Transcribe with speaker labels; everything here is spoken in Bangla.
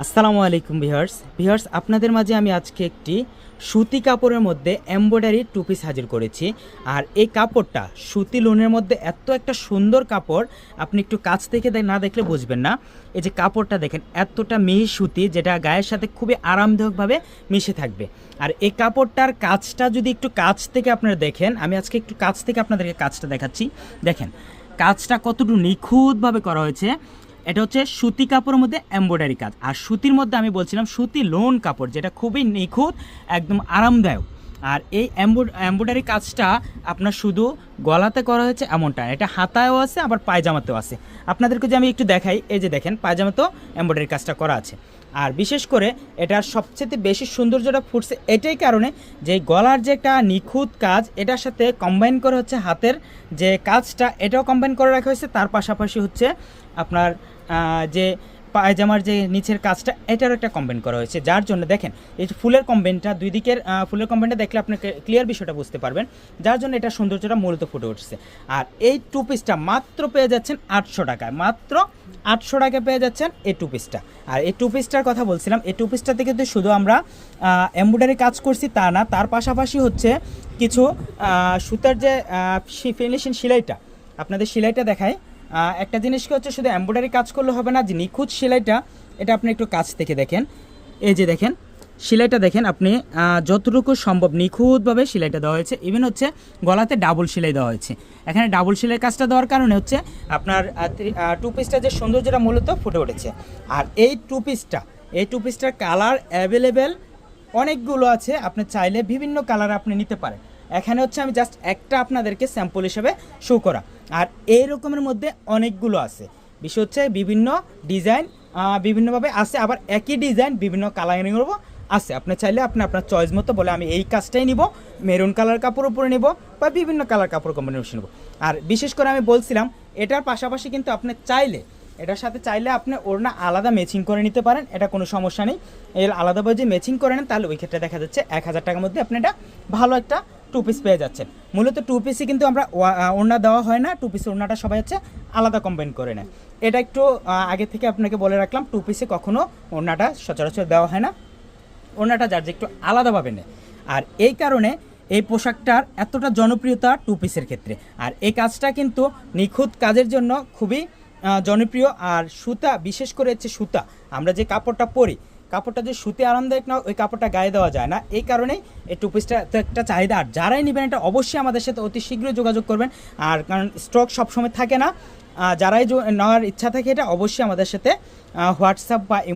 Speaker 1: আসসালামু আলাইকুম ভিউয়ার্স আপনাদের মাঝে আমি আজকে একটি সুতি কাপড়ের মধ্যে এমব্রয়ডারি টু পিস হাজির করেছি। আর এই কাপড়টা সুতি লোনের মধ্যে এত একটা সুন্দর কাপড়, আপনি একটু কাছ থেকে না দেখলে বুঝবেন না। এই যে কাপড়টা দেখেন, এতটা মিহি সুতি, যেটা গায়ের সাথে খুবই আরামদায়কভাবে মিশে থাকবে। আর এই কাপড়টার কাজটা যদি একটু কাছ থেকে আপনারা দেখেন, আমি আজকে একটু কাছ থেকে আপনাদেরকে কাজটা দেখাচ্ছি। দেখেন কাজটা কতটুকু নিখুঁতভাবে করা হয়েছে। এটা হচ্ছে সুতি কাপড়ের মধ্যে এমব্রয়ডারি কাজ। আর সুতির মধ্যে আমি বলছিলাম সুতি লোন কাপড়, যেটা খুবই নিখুঁত, একদম আরামদায়ক। আর এই এমব্রয়ডারি কাজটা আপনার শুধু গলাতে করা হয়েছে এমনটা, এটা হাতায়ও আছে আবার পায়জামাতেও আছে। আপনাদেরকে যে আমি একটু দেখাই, এই যে দেখেন পায়জামাতেও এমব্রয়ডারি কাজটা করা আছে। আর বিশেষ করে এটার সবচেয়ে বেশি সৌন্দর্যটা ফুটছে এটাই কারণে যে গলার যে একটা নিখুঁত কাজ, এটার সাথে কম্বাইন করে হচ্ছে হাতের যে কাজটা, এটাও কম্বাইন করে রাখা হয়েছে। তার পাশাপাশি হচ্ছে আপনার যে পায়জামার যে নিচের কাজটা, এটারও একটা কম্বাইন করা হয়েছে। যার জন্য দেখেন এই ফুলের কম্বাইনটা, দুই দিকের ফুলের কম্বাইনটা দেখলে আপনি ক্লিয়ার বিষয়টা বুঝতে পারবেন। যার জন্য এটা সৌন্দর্যটা মূলত ফুটে উঠছে। আর এই টু পিসটা মাত্র পেয়ে যাচ্ছেন 800 টাকায়, মাত্র 800 টাকায় পেয়ে যাচ্ছেন এই টু পিসটা। আর এই টু পিসটার কথা বলছিলাম, এই টু পিসটাতে কিন্তু শুধু আমরা এমব্রয়ডারি কাজ করছি তা না, তার পাশাপাশি হচ্ছে কিছু সুতার যে ফিনিশিং সেলাইটা, আপনাদের সেলাইটা দেখায়। একটা জিনিসকে হচ্ছে শুধু এমব্রয়ডারি কাজ করলে হবে না, যে নিখুঁত সেলাইটা, এটা আপনি একটু কাছ থেকে দেখেন। এই যে দেখেন সেলাইটা দেখেন আপনি, যতটুকু সম্ভব নিখুঁতভাবে সেলাইটা দেওয়া হয়েছে। ইভেন হচ্ছে গলাতে ডাবল সেলাই দেওয়া হয়েছে। এখানে ডাবল সেলাই কাজটা দেওয়ার কারণে হচ্ছে আপনার টু পিসটা যে সৌন্দর্যটা মূলত ফুটে উঠেছে। আর এই টু পিসটার কালার অ্যাভেলেবেল অনেকগুলো আছে, আপনি চাইলে বিভিন্ন কালার আপনি নিতে পারেন। এখানে হচ্ছে আমি জাস্ট একটা আপনাদেরকে স্যাম্পল হিসেবে শো করা। আর এই রকমের মধ্যে অনেকগুলো আছে, বিষয় হচ্ছে বিভিন্ন ডিজাইন বিভিন্নভাবে আছে, আবার একই ডিজাইন বিভিন্ন কালারিংয়েরও আছে। আপনি চাইলে আপনি আপনার চয়েস মতো বলে আমি এই কাজটাই নিব, মেরুন কালার কাপড় উপরে নিব বা বিভিন্ন কালার কাপড় কম্বিনেশন নেব। আর বিশেষ করে আমি বলছিলাম এটার পাশাপাশি কিন্তু আপনি চাইলে এটার সাথে আপনি ওড়না আলাদা ম্যাচিং করে নিতে পারেন, এটা কোনো সমস্যা নেই। এর আলাদাভাবে যে ম্যাচিং করে নেন, তাহলে ওই ক্ষেত্রে দেখা যাচ্ছে 1000 টাকার মধ্যে আপনি এটা ভালো একটা টু পিস পেয়ে যাচ্ছেন। মূলত টু পিসই কিন্তু আমরা ওড়না দেওয়া হয় না, টু পিস ওড়নাটা সবাই হচ্ছে আলাদা কম্বাইন করে নেয়। এটা একটু আগে থেকে আপনাকে বলে রাখলাম, টু পিসে কখনও ওড়নাটা সচরাচর দেওয়া হয় না, ওড়নাটা যার যে একটু আলাদাভাবে নেয়। আর এই কারণে এই পোশাকটার এতটা জনপ্রিয়তা টু পিসের ক্ষেত্রে। আর এই কাজটা কিন্তু নিখুঁত কাজের জন্য খুবই জনপ্রিয়। আর সুতা, বিশেষ করে হচ্ছে সুতা, আমরা যে কাপড়টা পরি, কাপড়টা যে সুতি আরামদায়ক না, ওই কাপড়টা গায়ে দেওয়া যায় না। এই কারণেই এই টু পিসটা তো একটা চাহিদা। আর যারাই নেবেন এটা অবশ্যই আমাদের সাথে অতি শীঘ্রই যোগাযোগ করবেন। আর কারণ স্টক সবসময় থাকে না, যারাই নেওয়ার ইচ্ছা থাকে এটা অবশ্যই আমাদের সাথে হোয়াটসঅ্যাপ বা